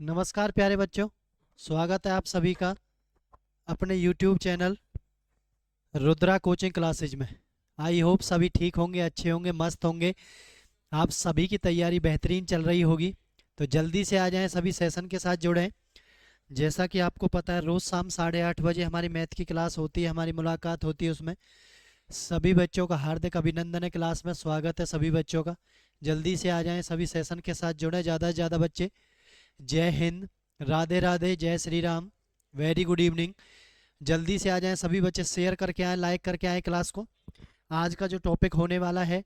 नमस्कार प्यारे बच्चों। स्वागत है आप सभी का अपने YouTube channel Rudra coaching classes में। आई होप सभी ठीक होंगे, अच्छे होंगे, मस्त होंगे। आप सभी की तैयारी बेहतरीन चल रही होगी। तो जल्दी से आ जाएं, सभी सेशन के साथ जुड़ें। जैसा कि आपको पता है, रोज़ शाम 8:30 बजे हमारी मैथ की क्लास होती है, हमारी मुलाकात होती है। उसमें सभी बच्चों का हार्दिक अभिनंदन है, क्लास में स्वागत है सभी बच्चों का। जल्दी से आ जाएं, सभी सेशन के साथ जुड़ें ज़्यादा से ज़्यादा बच्चे। जय हिंद, राधे राधे, जय Shri Ram, very good evening. जल्दी से आ जाएं सभी बच्चे, शेयर करके आएँ, लाइक करके आएँ क्लास को। आज का जो टॉपिक होने वाला है,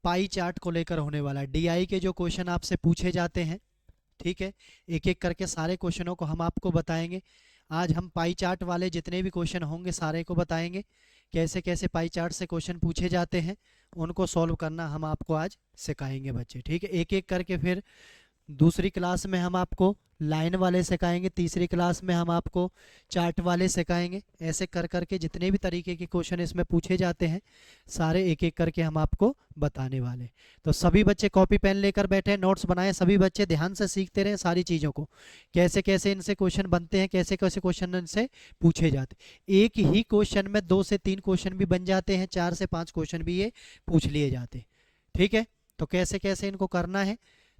पाई चार्ट को लेकर होने वाला है। डीआई के जो क्वेश्चन आपसे पूछे जाते हैं, ठीक है, एक एक करके सारे क्वेश्चनों को हम आपको बताएंगे। आज हम पाई चार्ट वाले जितने भी क्वेश्चन होंगे सारे को बताएंगे, कैसे कैसे पाई चार्ट से क्वेश्चन पूछे जाते हैं, उनको सॉल्व करना हम आपको आज सिखाएंगे बच्चे, ठीक है। एक एक करके फिर दूसरी क्लास में हम आपको लाइन वाले सिखाएंगे, तीसरी क्लास में हम आपको चार्ट वाले सिखाएंगे। ऐसे कर करके जितने भी तरीके के क्वेश्चन इसमें पूछे जाते हैं, सारे एक एक करके हम आपको बताने वाले। तो सभी बच्चे कॉपी पेन लेकर बैठे, नोट्स बनाए, सभी बच्चे ध्यान से सीखते रहें सारी चीज़ों को, कैसे कैसे इनसे क्वेश्चन बनते हैं, कैसे कैसे क्वेश्चन इनसे पूछे जाते हैं। एक ही क्वेश्चन में 2 से 3 क्वेश्चन भी बन जाते हैं, 4 से 5 क्वेश्चन भी ये पूछ लिए जाते हैं, ठीक है। तो कैसे कैसे इनको करना है,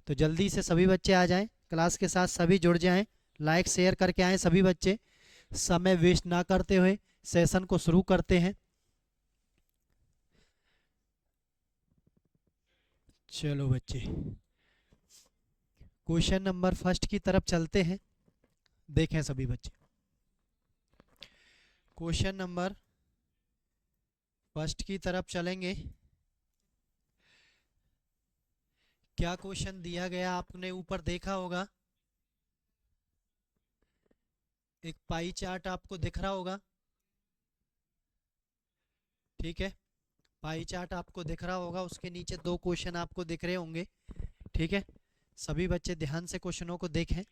तो जल्दी से सभी बच्चे आ जाएं, क्लास के साथ सभी जुड़ जाएं, लाइक शेयर करके आएँ सभी बच्चे। समय वेस्ट ना करते हुए सेशन को शुरू करते हैं। चलो बच्चे, क्वेश्चन नंबर फर्स्ट की तरफ चलते हैं। देखें सभी बच्चे, क्वेश्चन नंबर फर्स्ट की तरफ चलेंगे। क्या क्वेश्चन दिया गया आपने ऊपर देखा होगा, एक पाई चार्ट आपको दिख रहा होगा, ठीक है। पाई चार्ट आपको दिख रहा होगा, उसके नीचे 2 क्वेश्चन आपको दिख रहे होंगे, ठीक है। सभी बच्चे ध्यान से क्वेश्चनों को देखें,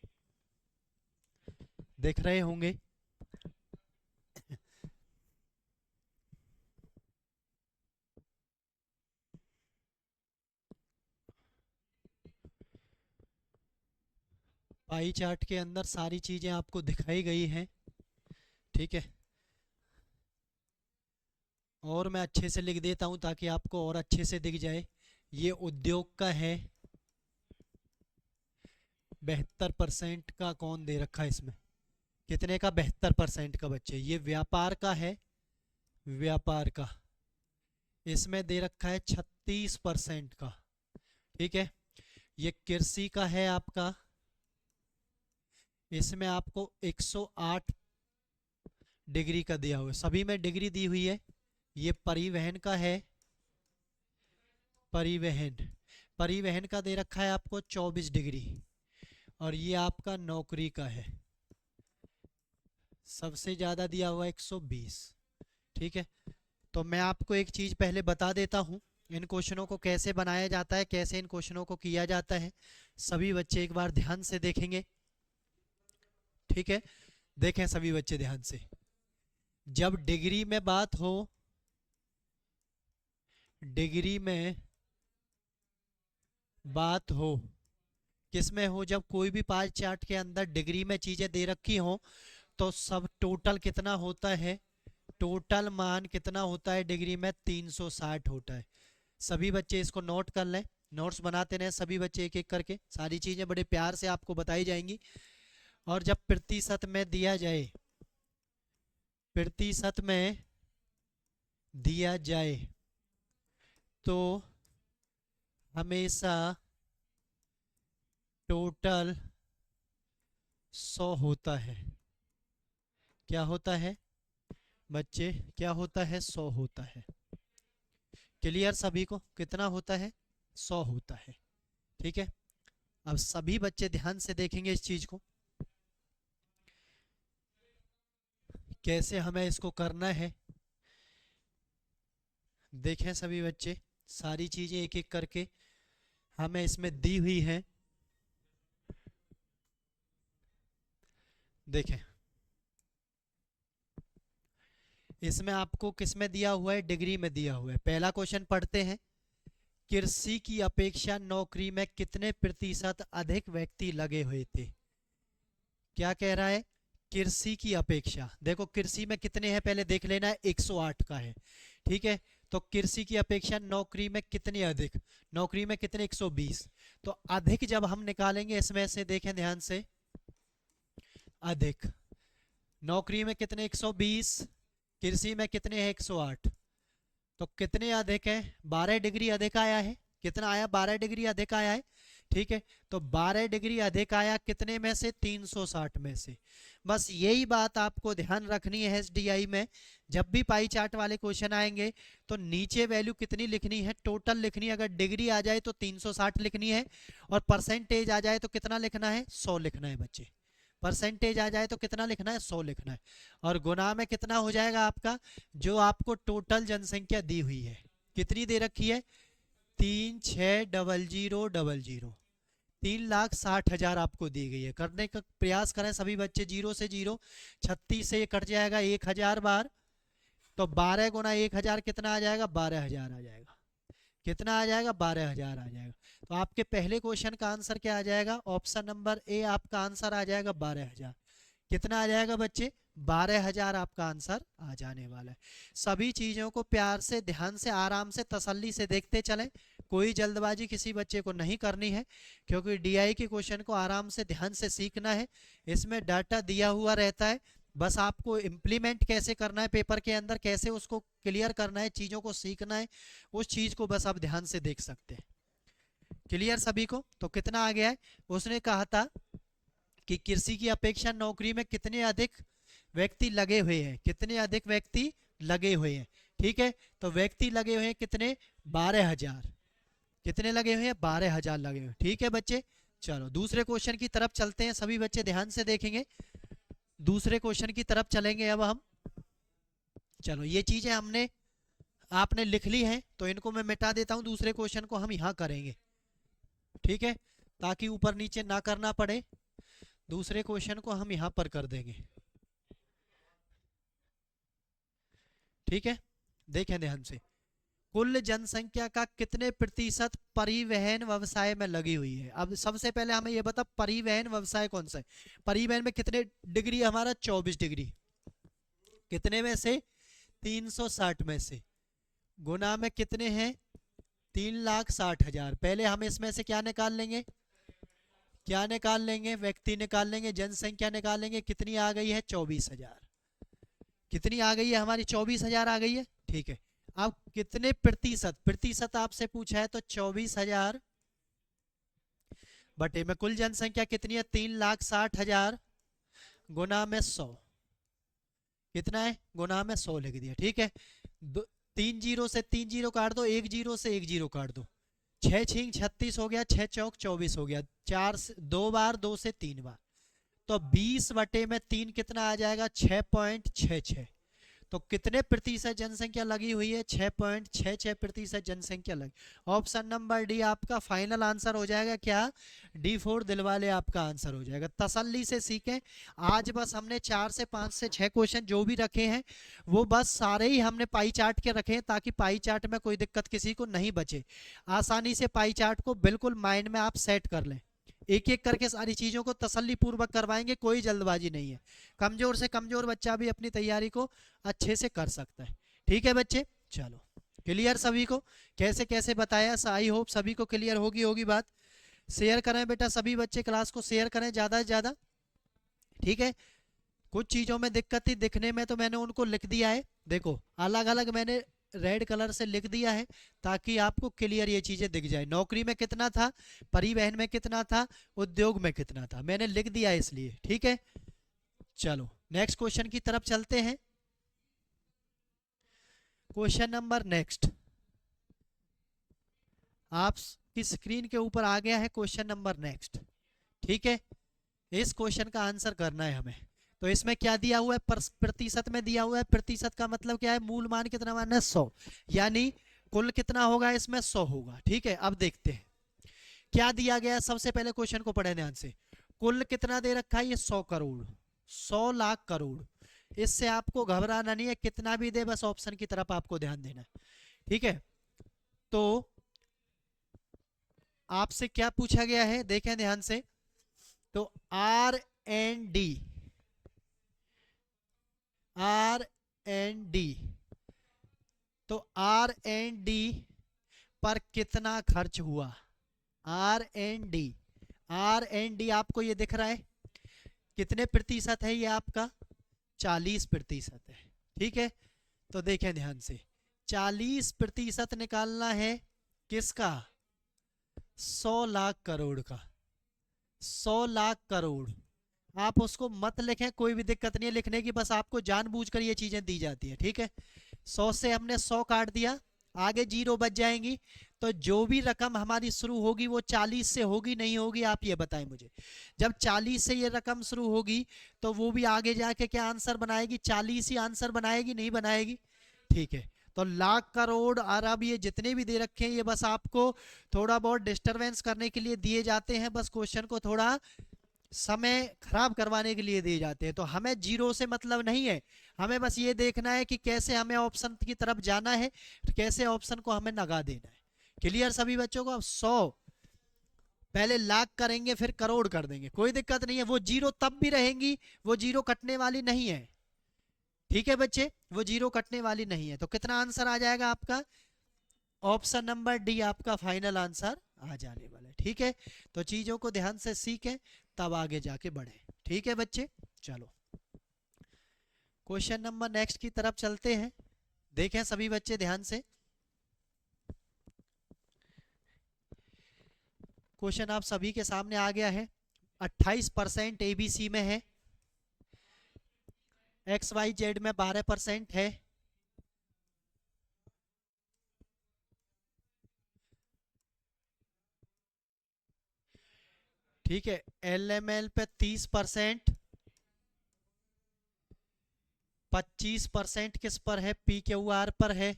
देख रहे होंगे। पाई चार्ट के अंदर सारी चीज़ें आपको दिखाई गई हैं, ठीक है। और मैं अच्छे से लिख देता हूं ताकि आपको और अच्छे से दिख जाए। ये उद्योग का है, 72% का कौन दे रखा है इसमें, कितने का, 72% का बच्चे। ये व्यापार का है, व्यापार का, इसमें दे रखा है 36% का, ठीक है। ये कृषि का है आपका, इसमें आपको 108 डिग्री का दिया हुआ है, सभी में डिग्री दी हुई है। ये परिवहन का है, परिवहन, परिवहन का दे रखा है आपको 24 डिग्री। और ये आपका नौकरी का है, सबसे ज़्यादा दिया हुआ 120, ठीक है। तो मैं आपको एक चीज़ पहले बता देता हूँ, इन क्वेश्चनों को कैसे बनाया जाता है, कैसे इन क्वेश्चनों को किया जाता है। सभी बच्चे एक बार ध्यान से देखेंगे, ठीक है। देखें सभी बच्चे ध्यान से, जब डिग्री में बात हो, डिग्री में बात हो, किस में हो, जब कोई भी पाई चार्ट के अंदर डिग्री में चीज़ें दे रखी हो, तो सब टोटल कितना होता है, टोटल मान कितना होता है डिग्री में, 360 होता है। सभी बच्चे इसको नोट कर लें, नोट्स बनाते रहें सभी बच्चे एक एक करके, सारी चीज़ें बड़े प्यार से आपको बताई जाएंगी। और जब प्रतिशत में दिया जाए, प्रतिशत में दिया जाए, तो हमेशा टोटल 100 होता है। क्या होता है बच्चे, क्या होता है, 100 होता है। क्लियर सभी को, कितना होता है, 100 होता है, ठीक है। अब सभी बच्चे ध्यान से देखेंगे इस चीज को, कैसे हमें इसको करना है। देखें सभी बच्चे, सारी चीजें एक एक करके हमें इसमें दी हुई हैं। देखें, इसमें आपको किस में दिया हुआ है, डिग्री में दिया हुआ है। पहला क्वेश्चन पढ़ते हैं, कृषि की अपेक्षा नौकरी में कितने प्रतिशत अधिक व्यक्ति लगे हुए थे? क्या कह रहा है? कृषि की अपेक्षा, देखो कृषि में कितने हैं पहले देख लेना है, 108 का है, ठीक है। तो कृषि की अपेक्षा नौकरी में कितने अधिक? नौकरी में कितने? 120। तो अधिक जब हम निकालेंगे इसमें से, देखें ध्यान से, अधिक नौकरी में कितने? 120, कृषि में कितने हैं? 108। तो कितने अधिक है? 12 डिग्री अधिक आया है। कितना आया? 12 डिग्री अधिक आया है, ठीक है। तो 12 डिग्री अधिक आया कितने में से? 360 में से। बस यही बात आपको ध्यान रखनी है एसडीआई में। जब भी पाई चार्ट वाले क्वेश्चन आएंगे तो नीचे वैल्यू कितनी लिखनी है? टोटल लिखनी है। अगर डिग्री आ जाए तो 360 लिखनी है, और परसेंटेज आ जाए तो कितना लिखना है? 100 लिखना है बच्चे। परसेंटेज आ जाए तो कितना लिखना है? 100 लिखना है। और गुना में कितना हो जाएगा आपका? जो आपको टोटल जनसंख्या दी हुई है, कितनी दे रखी है? 360000, 3,60,000 आपको दी गई है। करने का प्रयास करें सभी बच्चे। 0 से 0, 36 से ये कट जाएगा 1000 बार, तो 12 गुना 1000 कितना आ जाएगा? 12,000 आ जाएगा। कितना आ जाएगा? 12,000 आ जाएगा। तो आपके पहले क्वेश्चन का आंसर क्या आ जाएगा? ऑप्शन नंबर ए आपका आंसर आ जाएगा 12,000। कितना आ जाएगा बच्चे? 12,000 आपका आंसर आ जाने वाला है। सभी चीजों को प्यार से, ध्यान से, आराम से, तसल्ली से देखते चलें। कोई जल्दबाजी किसी बच्चे को नहीं करनी है, क्योंकि डीआई के क्वेश्चन को आराम से, ध्यान से सीखना है। इसमें डाटा दिया हुआ रहता है, बस आपको इम्प्लीमेंट कैसे करना है पेपर के अंदर, कैसे उसको क्लियर करना है, चीजों को सीखना है, उस चीज को बस आप ध्यान से देख सकते हैं। क्लियर सभी को? तो कितना आ गया है? उसने कहा था कि कृषि की अपेक्षा नौकरी में कितने अधिक व्यक्ति लगे हुए हैं? कितने अधिक व्यक्ति लगे हुए हैं? ठीक है। तो व्यक्ति लगे हुए हैं कितने? 12,000। कितने लगे हुए हैं? 12,000 लगे हुए हैं। ठीक है बच्चे, चलो दूसरे क्वेश्चन की तरफ चलते हैं। सभी बच्चे ध्यान से देखेंगे। दूसरे क्वेश्चन की तरफ चलेंगे अब हम। चलो ये चीजें हमने, आपने लिख ली हैं, तो इनको मैं मिटा देता हूं। दूसरे क्वेश्चन को हम यहाँ करेंगे, ठीक है, ताकि ऊपर नीचे ना करना पड़े। दूसरे क्वेश्चन को हम यहाँ पर कर देंगे, ठीक है। देखें ध्यान से, कुल जनसंख्या का कितने प्रतिशत परिवहन व्यवसाय में लगी हुई है? अब सबसे पहले हमें यह बता, परिवहन व्यवसाय कौन सा है? परिवहन में कितने डिग्री हमारा? 24 डिग्री। कितने में से? 360 में से। गुना में कितने हैं? 3,60,000। पहले हम इसमें से क्या निकाल लेंगे? क्या निकाल लेंगे? व्यक्ति निकाल लेंगे, जनसंख्या निकालेंगे। कितनी आ गई है? 24,000। कितनी आ गई है हमारी? 24,000 आ गई है, ठीक है। अब कितने प्रतिशत? प्रतिशत आपसे पूछा है, तो 24,000 बटे में कुल जनसंख्या कितनी है? 3,60,000 गुना में 100। कितना है? गुना में 100 लिख दिया, ठीक है। 3 जीरो से 3 जीरो काट दो, 1 जीरो से 1 जीरो काट दो। 6 छिंग 36 हो गया, 6 चौक 24 हो गया, 2 बार 2 से 3 बार, तो 20 बटे में 3 कितना आ जाएगा? 6.66। तो कितने प्रतिशत जनसंख्या लगी हुई है? 6.66 प्रतिशत जनसंख्या लगी। ऑप्शन नंबर डी आपका फाइनल आंसर हो जाएगा। क्या? D4 दिलवाले आपका आंसर हो जाएगा। तसल्ली से सीखें। आज बस हमने 4 से 5 से 6 क्वेश्चन जो भी रखे हैं, वो बस सारे ही हमने पाई चार्ट के रखे हैं, ताकि पाई चार्ट में कोई दिक्कत किसी को नहीं बचे। आसानी से पाई चार्ट को बिल्कुल माइंड में आप सेट कर लें। एक एक करके सारी चीजों को तसल्ली पूर्वक करवाएंगे, कोई जल्दबाजी नहीं है। कमजोर से कमजोर बच्चा भी अपनी तैयारी को अच्छे से कर सकता है। ठीक है बच्चे, चलो क्लियर सभी को? कैसे कैसे बताया, आई होप सभी को क्लियर होगी होगी बात। शेयर करें बेटा, सभी बच्चे क्लास को शेयर करें ज़्यादा से ज़्यादा, ठीक है। कुछ चीज़ों में दिक्कत थी दिखने में, तो मैंने उनको लिख दिया है। देखो अलग अलग मैंने रेड कलर से लिख दिया है, ताकि आपको क्लियर ये चीज़ें दिख जाए। नौकरी में कितना था, परिवहन में कितना था, उद्योग में कितना था, मैंने लिख दिया इसलिए, ठीक है। चलो नेक्स्ट क्वेश्चन की तरफ चलते हैं। क्वेश्चन नंबर नेक्स्ट आपकी स्क्रीन के ऊपर आ गया है। क्वेश्चन नंबर नेक्स्ट, ठीक है। इस क्वेश्चन का आंसर करना है हमें। तो इसमें क्या दिया हुआ है? प्रतिशत में दिया हुआ है। प्रतिशत का मतलब क्या है? मूल मान कितना माना है? 100, यानी कुल कितना होगा इसमें? 100 होगा, ठीक है। अब देखते हैं क्या दिया गया है। सबसे पहले क्वेश्चन को पढ़े ध्यान से। कुल कितना दे रखा है? ये 100 करोड़, 100 लाख करोड़। इससे आपको घबराना नहीं है, कितना भी दे बस ऑप्शन की तरफ आपको ध्यान देना है, ठीक है। तो आपसे क्या पूछा गया है, देखें ध्यान से। तो R&D, R&D, तो R&D पर कितना खर्च हुआ? R&D, R&D आपको ये दिख रहा है कितने प्रतिशत है? ये आपका 40% है। ठीक है, तो देखें ध्यान से, 40% निकालना है किसका? 100 लाख करोड़ का। 100 लाख करोड़, आप उसको मत लिखें, कोई भी दिक्कत नहीं है लिखने की, बस आपको जानबूझकर ये चीजें दी जाती है। ठीक है, 100 से हमने 100 काट दिया, आगे जीरो बच जाएंगी, तो जो भी रकम हमारी शुरू होगी वो 40 से होगी, नहीं होगी? आप ये बताएं मुझे। जब 40 से ये रकम शुरू होगी तो वो भी आगे जाके क्या आंसर बनाएगी? 40 ही आंसर बनाएगी, नहीं बनाएगी? ठीक है, तो लाख करोड़ अरब ये जितने भी दे रखे हैं ये बस आपको थोड़ा बहुत डिस्टरबेंस करने के लिए दिए जाते हैं, बस क्वेश्चन को थोड़ा समय खराब करवाने के लिए दिए जाते हैं। तो हमें जीरो से मतलब नहीं है, हमें बस ये देखना है कि कैसे हमें ऑप्शन की तरफ जाना है, कैसे ऑप्शन को हमें लगा देना है। क्लियर सभी बच्चों को? अब 100 पहले लाख करेंगे फिर करोड़ कर देंगे, कोई दिक्कत नहीं है, वो जीरो तब भी रहेंगी, वो जीरो कटने वाली नहीं है। ठीक है बच्चे, वो जीरो कटने वाली नहीं है। तो कितना आंसर आ जाएगा आपका? ऑप्शन नंबर डी आपका फाइनल आंसर आ जाने वाला है। ठीक है, तो चीजों को ध्यान से सीखें तब आगे जाके बढ़े। ठीक है बच्चे, चलो क्वेश्चन नंबर नेक्स्ट की तरफ चलते हैं। देखें सभी बच्चे ध्यान से, क्वेश्चन आप सभी के सामने आ गया है। 28% एबीसी में है, XYZ में 12% है, ठीक है, LML पे 30%, 25% किस पर है? PQR पर है,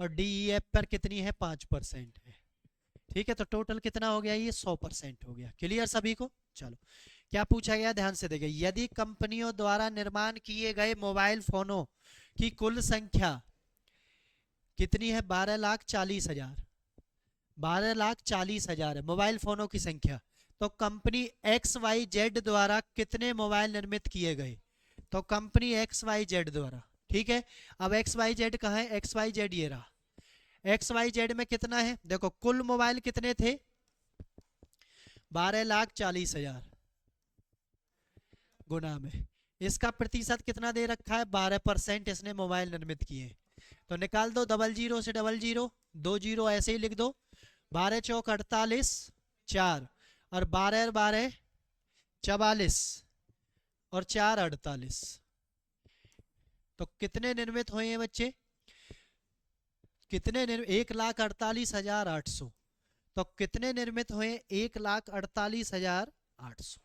और DEF पर कितनी है? 5% है। ठीक है, तो टोटल कितना हो गया? ये 100% हो गया। क्लियर सभी को? चलो क्या पूछा गया, ध्यान से देखिए। यदि कंपनियों द्वारा निर्माण किए गए मोबाइल फोनों की कुल संख्या कितनी है? 12,40,000, 12,40,000 है मोबाइल फोनों की संख्या। तो कंपनी XYZ द्वारा कितने मोबाइल निर्मित किए गए? तो कंपनी XYZ द्वारा, ठीक है, अब XYZ कहाँ है? XYZ ये रहा। XYZ में कितना है? देखो कुल मोबाइल कितने थे? 12,40,000 गुना में इसका प्रतिशत कितना दे रखा है? 12% इसने मोबाइल निर्मित किए। तो निकाल दो, डबल जीरो से डबल जीरो, 2 जीरो ऐसे ही लिख दो, 12 चौक 48, 4 और 12 12 44 और 4 48। तो कितने निर्मित हुए हैं बच्चे? कितने 1,48,800। तो कितने निर्मित हुए? 1,48,800।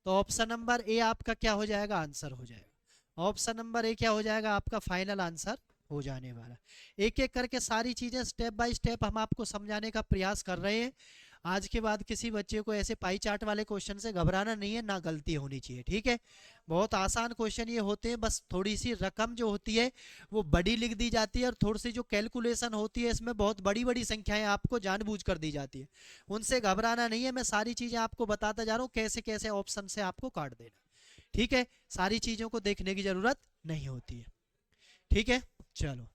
तो ऑप्शन नंबर ए आपका क्या हो जाएगा? आंसर हो जाएगा। ऑप्शन नंबर ए क्या हो जाएगा? आपका फाइनल आंसर हो जाने वाला। एक एक करके सारी चीजें स्टेप बाय स्टेप हम आपको समझाने का प्रयास कर रहे हैं। आज के बाद किसी बच्चे को ऐसे पाई चार्ट वाले क्वेश्चन से घबराना नहीं है, ना गलती होनी चाहिए। ठीक है, बहुत आसान क्वेश्चन ये होते हैं, बस थोड़ी सी रकम जो होती है वो बड़ी लिख दी जाती है, और थोड़ी सी जो कैलकुलेशन होती है इसमें बहुत बड़ी बड़ी संख्याएं आपको जानबूझ कर दी जाती है। उनसे घबराना नहीं है, मैं सारी चीजें आपको बताता जा रहा हूँ कैसे कैसे ऑप्शन से आपको काट देना। ठीक है, सारी चीजों को देखने की जरूरत नहीं होती है। ठीक है, चलो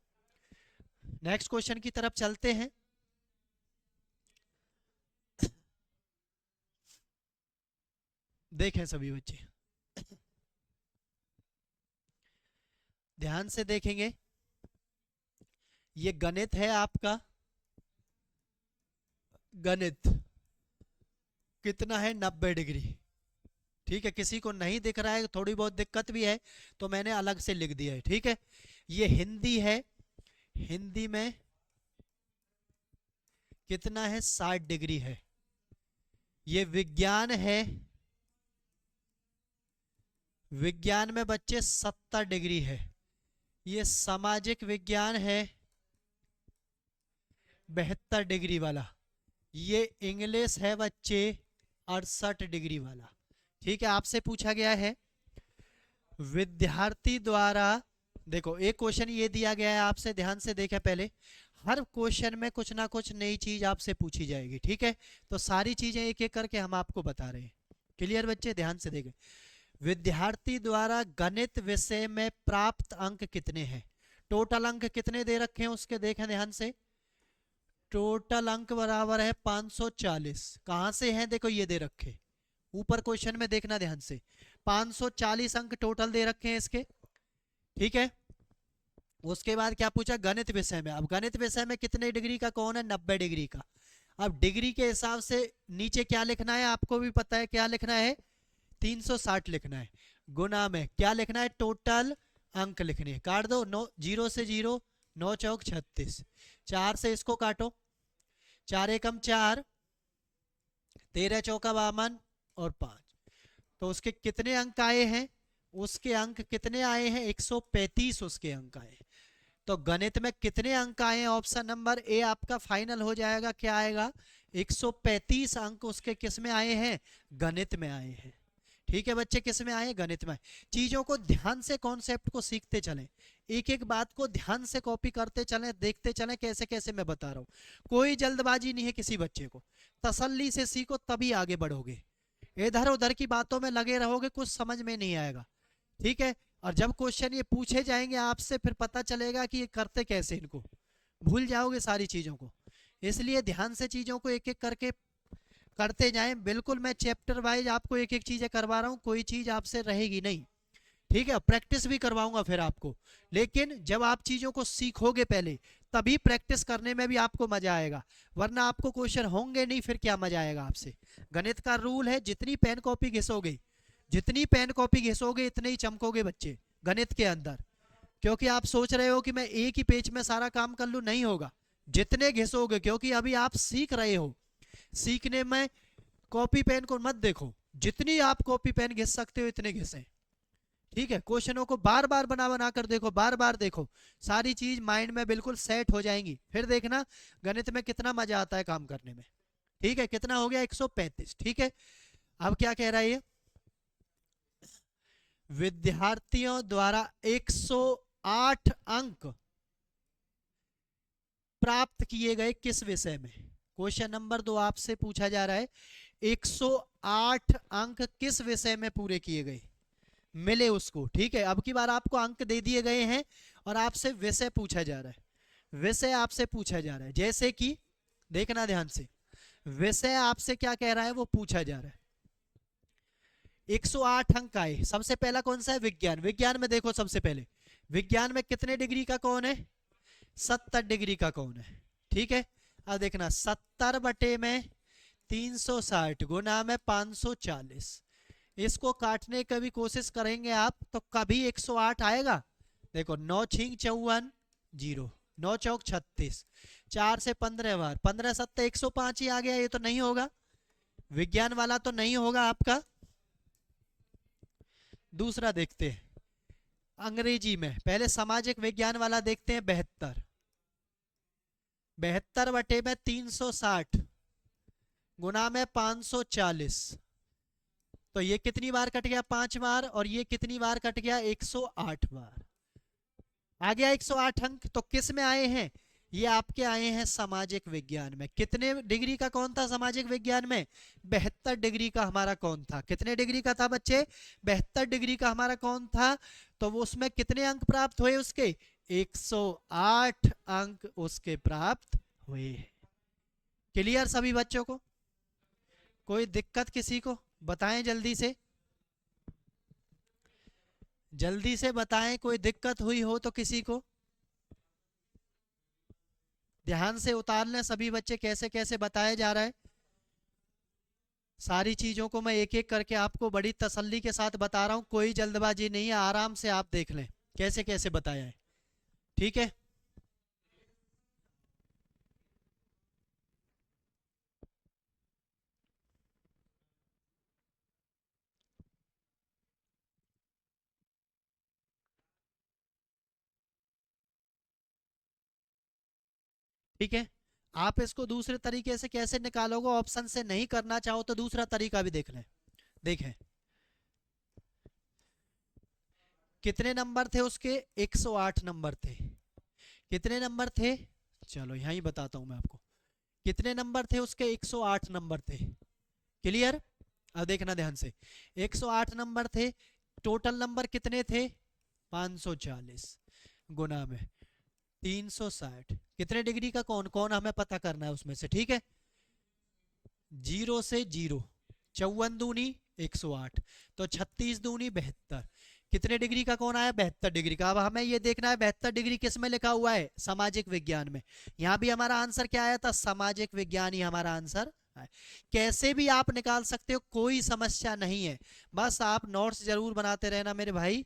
नेक्स्ट क्वेश्चन की तरफ चलते हैं। देखें सभी बच्चे, ध्यान से देखेंगे। ये गणित है आपका, गणित कितना है? 90 डिग्री। ठीक है, किसी को नहीं दिख रहा है, थोड़ी बहुत दिक्कत भी है तो मैंने अलग से लिख दिया है। ठीक है, ये हिंदी है, हिंदी में कितना है? 60 डिग्री है। ये विज्ञान है, विज्ञान में बच्चे 70 डिग्री है। ये सामाजिक विज्ञान है 72 डिग्री वाला। ये इंग्लिश है बच्चे 68 डिग्री वाला। ठीक है, आपसे पूछा गया है विद्यार्थी द्वारा, देखो एक क्वेश्चन ये दिया गया है आपसे, ध्यान से देखें पहले, हर क्वेश्चन में कुछ ना कुछ नई चीज आपसे पूछी जाएगी, ठीक है। तो सारी चीजें एक एक करके हम आपको बता रहे हैं। क्लियर बच्चे, ध्यान से देखें। विद्यार्थी द्वारा गणित विषय में प्राप्त अंक कितने हैं? टोटल अंक कितने दे रखे हैं उसके देखें ध्यान से। टोटल अंक बराबर है 540। कहां से है? देखो ये दे रखे ऊपर क्वेश्चन में, देखना ध्यान से। 540 अंक टोटल दे रखे हैं इसके, ठीक है। उसके बाद क्या पूछा? गणित विषय में। अब गणित विषय में कितने डिग्री का कौन है? 90 डिग्री का। अब डिग्री के हिसाब से नीचे क्या लिखना है आपको भी पता है, क्या लिखना है? 360 लिखना है। गुना में क्या लिखना है? टोटल अंक लिखने हैं। काट दो, 9 0 से 0, 9 चौक 36, 4 से इसको काटो, 4 एकम 4, 13 चौका 52 और 5। तो उसके कितने अंक आए हैं? उसके अंक कितने आए हैं? 135 उसके अंक आए हैं। तो गणित में कितने अंक आए हैं? ऑप्शन नंबर ए आपका फाइनल हो जाएगा। क्या आएगा? 135 अंक उसके किस में आए हैं? गणित में आए हैं। ठीक है बच्चे, किस में आए? गणित में। चीजों को ध्यान से, कॉन्सेप्ट को सीखते चलें, एक एक बात को ध्यान से कॉपी करते चलें, देखते चलें कैसे कैसे मैं बता रहा हूं। कोई जल्दबाजी नहीं है किसी बच्चे को, तसल्ली से सीखो तभी आगे बढ़ोगे। इधर उधर की बातों में लगे रहोगे कुछ समझ में नहीं आएगा, ठीक है। और जब क्वेश्चन ये पूछे जाएंगे आपसे, फिर पता चलेगा कि ये करते कैसे, इनको भूल जाओगे सारी चीजों को। इसलिए ध्यान से चीजों को एक एक करके करते जाएं। बिल्कुल मैं चैप्टर वाइज आपको एक एक चीजें करवा रहा हूं, कोई चीज आपसे रहेगी नहीं, ठीक है। प्रैक्टिस भी करवाऊंगा फिर आपको, लेकिन जब आप चीजों को सीखोगे पहले, तभी प्रैक्टिस करने में भी आपको मजा आएगा। वरना आपको क्वेश्चन होंगे नहीं, फिर क्या मजा आएगा आपसे। गणित का रूल है, जितनी पेन कॉपी घिसोगे, जितनी पेन कॉपी घिसोगे इतने ही चमकोगे बच्चे गणित के अंदर। क्योंकि आप सोच रहे हो कि मैं एक ही पेज में सारा काम कर लूं, नहीं होगा। जितने घिसोगे, क्योंकि अभी आप सीख रहे हो, सीखने में कॉपी पेन को मत देखो, जितनी आप कॉपी पेन घिस सकते हो इतने घिसें, ठीक है। क्वेश्चनों को बार बार बना बना कर देखो, बार बार देखो, सारी चीज माइंड में बिल्कुल सेट हो जाएंगी। फिर देखना गणित में कितना मजा आता है काम करने में, ठीक है। कितना हो गया? 135, ठीक है। अब क्या कह रहा है ये? विद्यार्थियों द्वारा 108 अंक प्राप्त किए गए किस विषय में? क्वेश्चन नंबर 2 आपसे पूछा जा रहा है, 108 अंक किस विषय में पूरे किए गए, मिले उसको, ठीक है। अब की बार आपको अंक दे दिए गए हैं और आपसे विषय पूछा जा रहा है। विषय आपसे पूछा जा रहा है, जैसे कि देखना ध्यान से, विषय आपसे क्या कह रहा है वो पूछा जा रहा है। 108 अंक आए। सबसे पहला कौन सा है? विज्ञान। विज्ञान में देखो सबसे पहले, विज्ञान में कितने डिग्री का कौन है? 70 डिग्री का कौन है, ठीक है। अब देखना 70 बटे में 360 गुना में 540, इसको काटने की भी कोशिश करेंगे आप तो कभी 108 आएगा? देखो 9 छींक 54 0, 9 चौक 36, 4 से 15 बार, 15 सत्ते 105 ही आ गया। ये तो नहीं होगा, विज्ञान वाला तो नहीं होगा आपका। दूसरा देखते हैं अंग्रेजी में, पहले सामाजिक विज्ञान वाला देखते हैं। 72, 72 बटे में 360 गुना में 540, तो ये कितनी बार कट गया? 5 बार। और ये कितनी बार कट गया? 108 बार। आ गया 108 अंक। तो किस में आए हैं? ये आपके आए हैं सामाजिक विज्ञान में। कितने डिग्री का कौन था सामाजिक विज्ञान में? 72 डिग्री का हमारा कौन था? कितने डिग्री का था बच्चे? 72 डिग्री का हमारा कौन था? तो वो उसमें कितने अंक प्राप्त हुए उसके? 108 अंक उसके प्राप्त हुए। क्लियर सभी बच्चों को? कोई दिक्कत किसी को? बताएं जल्दी से, जल्दी से बताएं, कोई दिक्कत हुई हो तो किसी को। ध्यान से उतार लें सभी बच्चे, कैसे कैसे बताया जा रहा है। सारी चीजों को मैं एक एक करके आपको बड़ी तसल्ली के साथ बता रहा हूं, कोई जल्दबाजी नहीं है, आराम से आप देख लें कैसे कैसे बताया है, ठीक है। ठीक है, आप इसको दूसरे तरीके से कैसे निकालोगे? ऑप्शन से नहीं करना चाहो तो दूसरा तरीका भी देख लें। देखें कितने नंबर थे उसके? 108 नंबर थे। कितने नंबर थे? चलो यहीं बताता हूं मैं आपको। कितने नंबर थे उसके? 108 नंबर थे। क्लियर? अब देखना ध्यान से, 108 नंबर थे। टोटल नंबर कितने थे? 540 गुना में 360। कितने डिग्री का कौन कौन हमें पता करना है उसमें से, ठीक है। 0 से 0, 54 दूनी 108, तो 36 दूनी 72। कितने डिग्री का कौन आया? 72 डिग्री का। अब हमें ये देखना है 72 डिग्री किस में लिखा हुआ है? सामाजिक विज्ञान में। यहाँ भी हमारा आंसर क्या आया था? सामाजिक विज्ञान ही हमारा आंसर है। कैसे भी आप निकाल सकते हो, कोई समस्या नहीं है। बस आप नोट्स जरूर बनाते रहना मेरे भाई।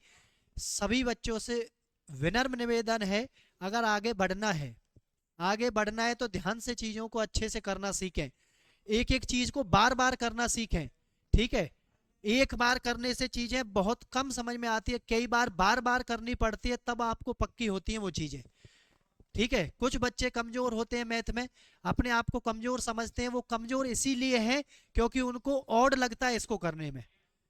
सभी बच्चों से विनम्र निवेदन है, अगर आगे बढ़ना है, आगे बढ़ना है तो ध्यान से चीजों को अच्छे से करना सीखें। एक एक चीज को बार बार करना सीखें, ठीक है। एक बार करने से चीजें बहुत कम समझ में आती है, कई बार बार बार करनी पड़ती है, तब आपको पक्की होती हैं वो चीजें, ठीक है। कुछ बच्चे कमजोर होते हैं मैथ में, अपने आप को कमजोर समझते हैं। वो कमजोर इसीलिए है क्योंकि उनको ऑड लगता है इसको करने में,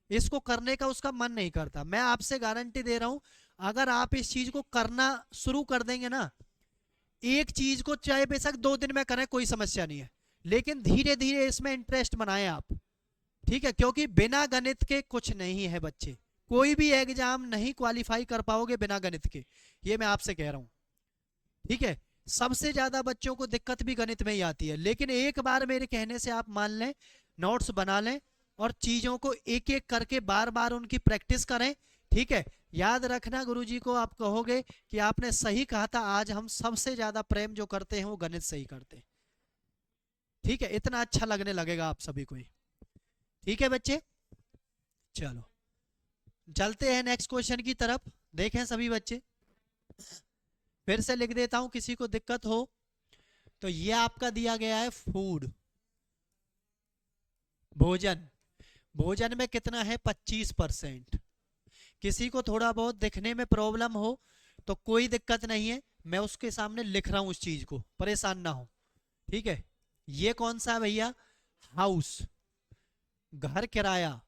इसको करने का उसका मन नहीं करता। मैं आपसे गारंटी दे रहा हूं, अगर आप इस चीज को करना शुरू कर देंगे ना, एक चीज को चाहे बेशक 2 दिन में करें कोई समस्या नहीं है, लेकिन धीरे धीरे इसमें इंटरेस्ट बनाएं आप, ठीक है। क्योंकि बिना गणित के कुछ नहीं है बच्चे, कोई भी एग्जाम नहीं क्वालिफाई कर पाओगे बिना गणित के, ये मैं आपसे कह रहा हूं, ठीक है। सबसे ज्यादा बच्चों को दिक्कत भी गणित में ही आती है, लेकिन एक बार मेरे कहने से आप मान लें, नोट्स बना लें और चीजों को एक एक करके बार बार उनकी प्रैक्टिस करें, ठीक है। याद रखना, गुरुजी को आप कहोगे कि आपने सही कहा था, आज हम सबसे ज्यादा प्रेम जो करते हैं वो गणित से ही करते हैं, ठीक है। इतना अच्छा लगने लगेगा आप सभी को ही, ठीक है बच्चे। चलो चलते हैं नेक्स्ट क्वेश्चन की तरफ। देखें सभी बच्चे, फिर से लिख देता हूं किसी को दिक्कत हो तो। ये आपका दिया गया है फूड, भोजन। भोजन में कितना है? 25%। किसी को थोड़ा बहुत दिखने में प्रॉब्लम हो तो कोई दिक्कत नहीं है, मैं उसके सामने लिख रहा हूं उस चीज को, परेशान ना हो, ठीक है। ये कौन सा है भैया? हाउस, घर किराया।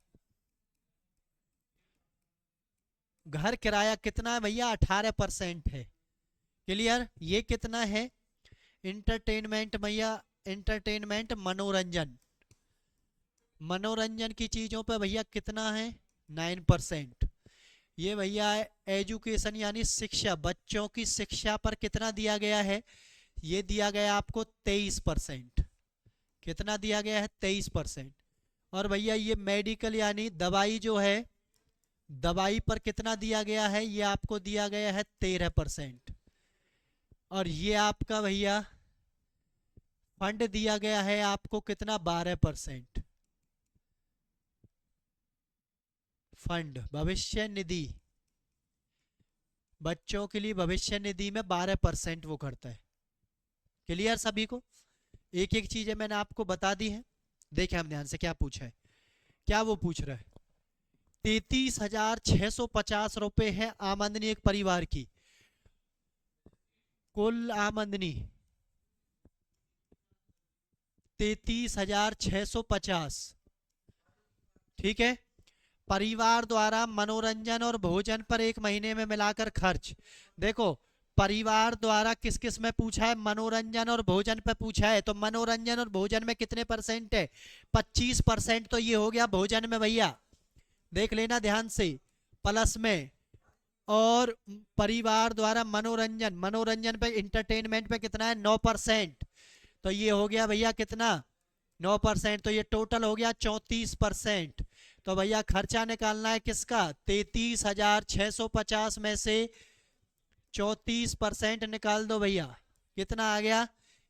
घर किराया कितना है भैया? 18% है। क्लियर? ये कितना है? इंटरटेनमेंट भैया, इंटरटेनमेंट मनोरंजन, मनोरंजन की चीजों पे भैया कितना है? 9%। ये भैया एजुकेशन यानी शिक्षा, बच्चों की शिक्षा पर कितना दिया गया है? ये दिया गया आपको 23%। कितना दिया गया है? 23%। और भैया ये मेडिकल यानी दवाई जो है, दवाई पर कितना दिया गया है? ये आपको दिया गया है 13%। और ये आपका भैया फंड दिया गया है आपको कितना? 12%। फंड भविष्य निधि, बच्चों के लिए भविष्य निधि में 12% वो करता है। क्लियर सभी को? एक एक चीजें मैंने आपको बता दी है। देखें हम ध्यान से क्या पूछा है, क्या वो पूछ रहा है। 33,650 रुपए है आमदनी एक परिवार की, कुल आमदनी 33,650, ठीक है। परिवार द्वारा मनोरंजन और भोजन पर एक महीने में मिलाकर खर्च। देखो परिवार द्वारा किस किस में पूछा है? मनोरंजन और भोजन पे पूछा है, तो मनोरंजन और भोजन में कितने परसेंट है? 25%। तो ये हो गया भोजन में भैया, देख लेना ध्यान से, प्लस में। और परिवार द्वारा मनोरंजन, मनोरंजन पे इंटरटेनमेंट पे कितना है? 9%। तो ये हो गया भैया कितना? 9%। तो ये टोटल हो गया 34%। तो भैया खर्चा निकालना है किसका? 33,650 में से 34% निकाल दो भैया, कितना आ गया?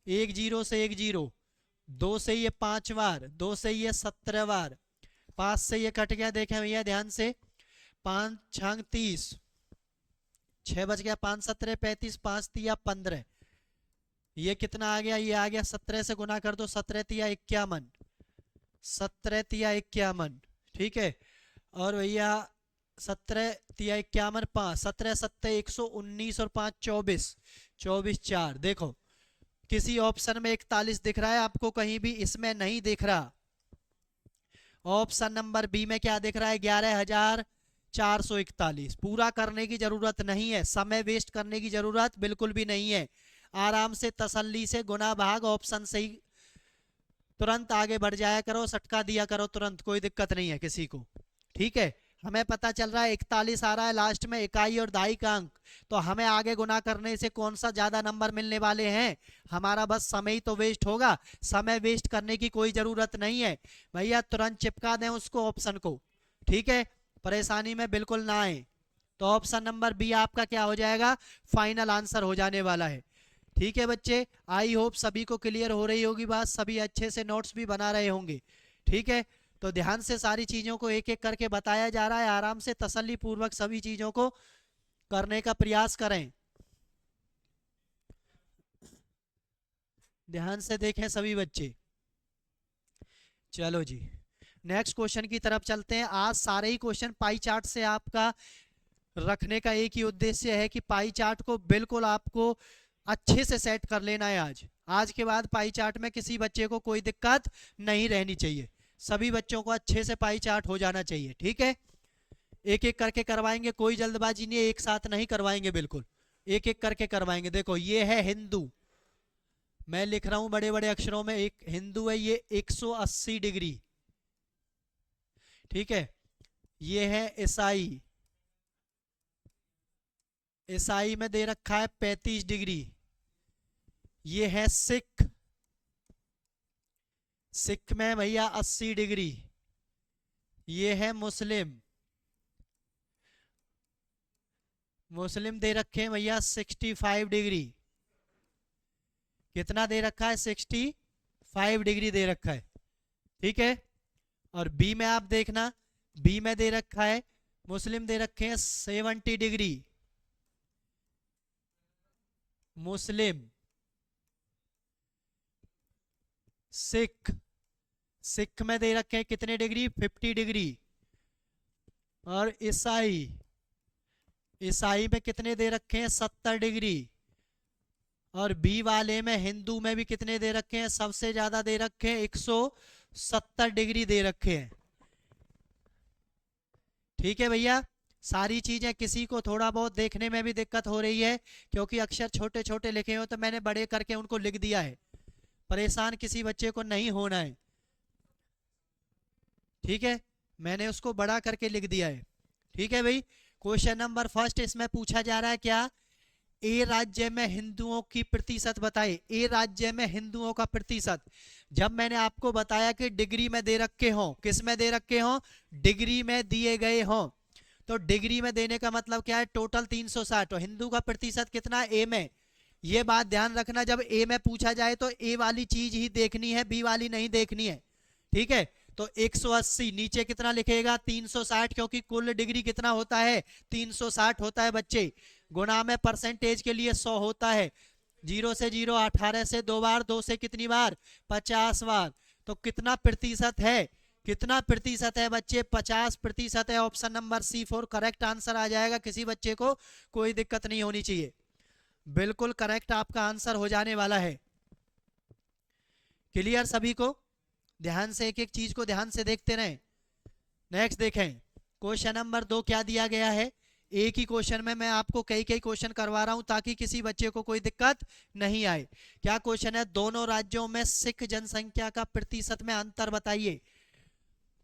1 0 से 1 0, 2 से ये 5 बार, 2 से ये 17 बार, 5 से ये कट गया। देखें भैया ध्यान से, 5 छंग 30, 6 बच गया, 5 17 35, 5 तिया 15, ये कितना आ गया? ये आ गया 17 से गुना कर दो, 17 तिया 51, 17 तिया 51, ठीक है। और भैया 17 तिया 51, 5 17 7 119 और 5 24, 24 4। देखो किसी ऑप्शन में 41 दिख रहा है आपको, कहीं भी इसमें नहीं दिख रहा। ऑप्शन नंबर बी में क्या दिख रहा है? 11,441। पूरा करने की जरूरत नहीं है, समय वेस्ट करने की जरूरत बिल्कुल भी नहीं है। आराम से तसल्ली से गुना भाग ऑप्शन से ही तुरंत आगे बढ़ जाया करो, सटका दिया करो तुरंत, कोई दिक्कत नहीं है किसी को। ठीक है, हमें पता चल रहा है 41 आ रहा है लास्ट में, इकाई और दहाई का अंक, तो हमें आगे गुना करने से कौन सा ज्यादा नंबर मिलने वाले हैं, हमारा बस समय ही तो वेस्ट होगा। समय वेस्ट करने की कोई जरूरत नहीं है भैया, तुरंत चिपका दें उसको ऑप्शन को। ठीक है, परेशानी में बिल्कुल ना आए। तो ऑप्शन नंबर बी आपका क्या हो जाएगा, फाइनल आंसर हो जाने वाला है। ठीक है बच्चे, आई होप सभी को क्लियर हो रही होगी बात, सभी अच्छे से नोट्स भी बना रहे होंगे। ठीक है, तो ध्यान से सारी चीज़ों को एक एक करके बताया जा रहा है, आराम से तसल्ली पूर्वक सभी चीज़ों को करने का प्रयास करें। ध्यान से देखें सभी बच्चे। चलो जी, नेक्स्ट क्वेश्चन की तरफ चलते हैं। आज सारे ही क्वेश्चन पाई चार्ट से आपका रखने का एक ही उद्देश्य है कि पाई चार्ट को बिल्कुल आपको अच्छे से सेट कर लेना है। आज आज के बाद पाई चार्ट में किसी बच्चे को कोई दिक्कत नहीं रहनी चाहिए, सभी बच्चों को अच्छे से पाई चार्ट हो जाना चाहिए। ठीक है, एक एक करके करवाएंगे, कोई जल्दबाजी नहीं है, एक साथ नहीं करवाएंगे, बिल्कुल एक एक करके करवाएंगे। देखो ये है हिंदू, मैं लिख रहा हूं बड़े बड़े अक्षरों में, एक हिंदू है ये 180 डिग्री। ठीक है, ये है ईसाई, ईसाई में दे रखा है 35 डिग्री। ये है सिख, सिख में भैया 80 डिग्री। ये है मुस्लिम, मुस्लिम दे रखे हैं भैया 65 डिग्री। कितना दे रखा है, 65 डिग्री दे रखा है। ठीक है, और बी में आप देखना, बी में दे रखा है, मुस्लिम दे रखे हैं 70 डिग्री। मुस्लिम, सिख, सिख में दे रखे हैं कितने डिग्री, 50 डिग्री। और ईसाई, ईसाई में कितने दे रखे हैं, 70 डिग्री। और बी वाले में हिंदू में भी कितने दे रखे हैं, सबसे ज्यादा दे रखे हैं 170 डिग्री दे रखे हैं। ठीक है भैया, सारी चीजें किसी को थोड़ा बहुत देखने में भी दिक्कत हो रही है क्योंकि अक्षर छोटे छोटे लिखे हो, तो मैंने बड़े करके उनको लिख दिया है, परेशान किसी बच्चे को नहीं होना है। ठीक है, मैंने उसको बड़ा करके लिख दिया है। ठीक है भाई, क्वेश्चन नंबर फर्स्ट इसमें पूछा जा रहा है क्या, ए राज्य में हिंदुओं की प्रतिशत बताए, ए राज्य में हिंदुओं का प्रतिशत। जब मैंने आपको बताया कि डिग्री में दे रखे हो, किस में दे रखे हो, डिग्री में दिए गए हो, तो डिग्री में देने का मतलब क्या है, टोटल 360। तो हिंदू का प्रतिशत कितना, ए में, ये बात ध्यान रखना, जब ए में पूछा जाए तो ए वाली चीज ही देखनी है, बी वाली नहीं देखनी है। ठीक है, तो 180 नीचे कितना लिखेगा, 360, क्योंकि कुल डिग्री कितना होता है, 360 होता है बच्चे। गुना में परसेंटेज के लिए 100 होता है, 0 से 0, 18 से 2 बार, 2 से कितनी बार, 50 बार। तो कितना प्रतिशत है, कितना प्रतिशत है बच्चे, 50% है। Option number C 4 correct answer आ जाएगा, किसी बच्चे को कोई दिक्कत नहीं होनी चाहिए, बिल्कुल करेक्ट आपका आंसर हो जाने वाला है। क्लियर सभी को, ध्यान से एक एक चीज को ध्यान से देखते रहें। नेक्स्ट देखें, क्वेश्चन नंबर 2 क्या दिया गया है। एक ही क्वेश्चन में मैं आपको कई कई क्वेश्चन करवा रहा हूं ताकि किसी बच्चे को कोई दिक्कत नहीं आए। क्या क्वेश्चन है, दोनों राज्यों में सिख जनसंख्या का प्रतिशत में अंतर बताइए।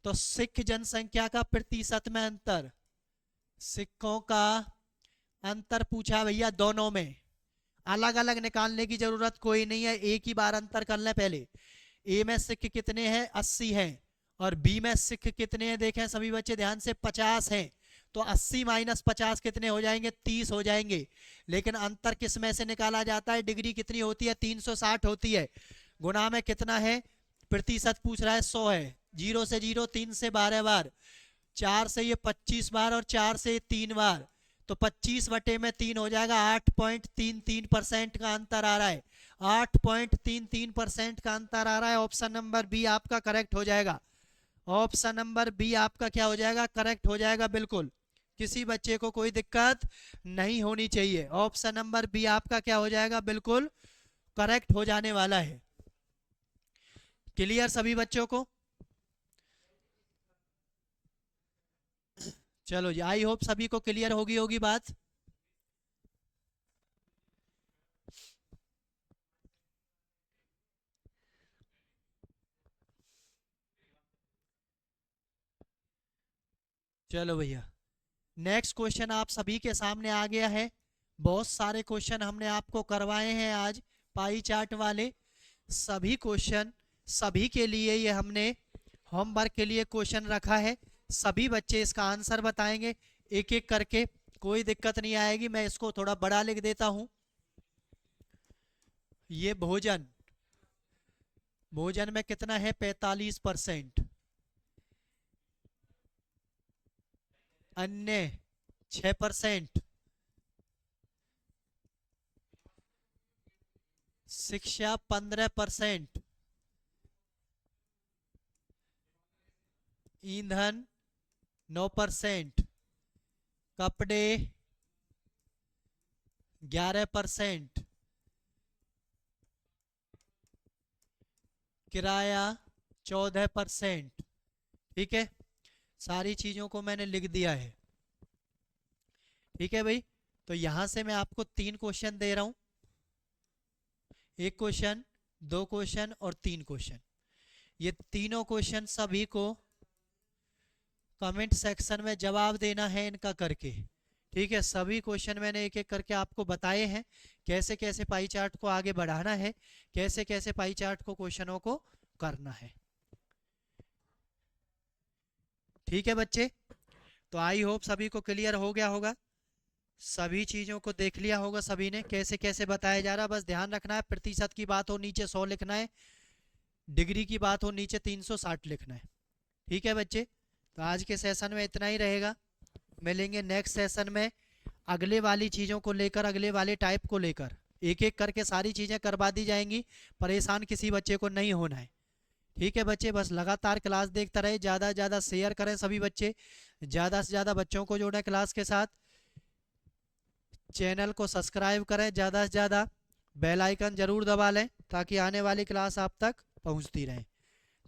तो सिख जनसंख्या का प्रतिशत में अंतर, सिखों का अंतर पूछा भैया, दोनों में अलग अलग निकालने की जरूरत कोई नहीं है, एक ही बार अंतर कर लें। पहले ए में सिख कितने हैं, 80 हैं, और बी में सिख कितने हैं, देखें सभी बच्चे ध्यान से, 50 हैं। तो 80 माइनस 50 कितने हो जाएंगे, 30 हो जाएंगे। लेकिन अंतर किस में से निकाला जाता है, डिग्री कितनी होती है, 360 होती है। गुना में कितना है, प्रतिशत पूछ रहा है, 100 है। 0 से 0, 3 से 12 बार, 4 से ये 25 बार, और 4 से 3 बार, तो 25/3 हो जाएगा। 8.33% का अंतर आ रहा है, 8.33% का अंतर आ रहा है। ऑप्शन नंबर बी आपका करेक्ट हो जाएगा, ऑप्शन नंबर बी आपका क्या हो जाएगा, करेक्ट हो जाएगा बिल्कुल, किसी बच्चे को कोई दिक्कत नहीं होनी चाहिए। ऑप्शन नंबर बी आपका क्या हो जाएगा, बिल्कुल करेक्ट हो जाने वाला है। क्लियर सभी बच्चों को, चलो जी, आई होप सभी को क्लियर होगी होगी बात। चलो भैया, नेक्स्ट क्वेश्चन आप सभी के सामने आ गया है। बहुत सारे क्वेश्चन हमने आपको करवाए हैं आज पाई चार्ट वाले। सभी क्वेश्चन सभी के लिए ये हमने होमवर्क के लिए क्वेश्चन रखा है। सभी बच्चे इसका आंसर बताएंगे एक एक करके, कोई दिक्कत नहीं आएगी। मैं इसको थोड़ा बड़ा लिख देता हूं। ये भोजन, भोजन में कितना है 45%, अन्य 6%, शिक्षा 15%, ईंधन 9%, कपड़े 11%, किराया 14%। ठीक है, सारी चीजों को मैंने लिख दिया है। ठीक है भाई, तो यहां से मैं आपको 3 क्वेश्चन दे रहा हूं, 1 क्वेश्चन, 2 क्वेश्चन और 3 क्वेश्चन। ये तीनों क्वेश्चन सभी को कमेंट सेक्शन में जवाब देना है इनका करके। ठीक है, सभी क्वेश्चन मैंने एक एक करके आपको बताए हैं, कैसे कैसे पाई चार्ट को आगे बढ़ाना है, कैसे कैसे पाई चार्ट को क्वेश्चनों को करना है। ठीक है बच्चे, तो आई होप सभी को क्लियर हो गया होगा, सभी चीजों को देख लिया होगा सभी ने, कैसे कैसे बताया जा रहा है। बस ध्यान रखना है, प्रतिशत की बात हो नीचे 100 लिखना है, डिग्री की बात हो नीचे 360 लिखना है। ठीक है बच्चे, तो आज के सेशन में इतना ही रहेगा। मिलेंगे नेक्स्ट सेशन में अगले वाली चीज़ों को लेकर, अगले वाले टाइप को लेकर। एक एक करके सारी चीज़ें करवा दी जाएंगी, परेशान किसी बच्चे को नहीं होना है। ठीक है बच्चे, बस लगातार क्लास देखते रहे, ज़्यादा से ज़्यादा शेयर करें सभी बच्चे, ज़्यादा से ज़्यादा बच्चों को जोड़ें क्लास के साथ, चैनल को सब्सक्राइब करें, ज़्यादा से ज़्यादा बेल आइकन ज़रूर दबा लें ताकि आने वाली क्लास आप तक पहुंचती रहे।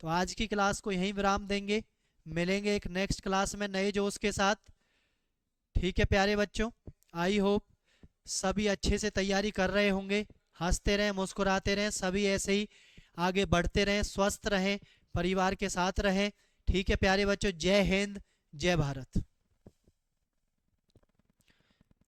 तो आज की क्लास को यहीं विराम देंगे, मिलेंगे एक नेक्स्ट क्लास में नए जोश के साथ। ठीक है प्यारे बच्चों, आई होप सभी अच्छे से तैयारी कर रहे होंगे, हंसते रहें, मुस्कुराते रहें, सभी ऐसे ही आगे बढ़ते रहें, स्वस्थ रहें, परिवार के साथ रहें। ठीक है प्यारे बच्चों, जय हिंद, जय भारत।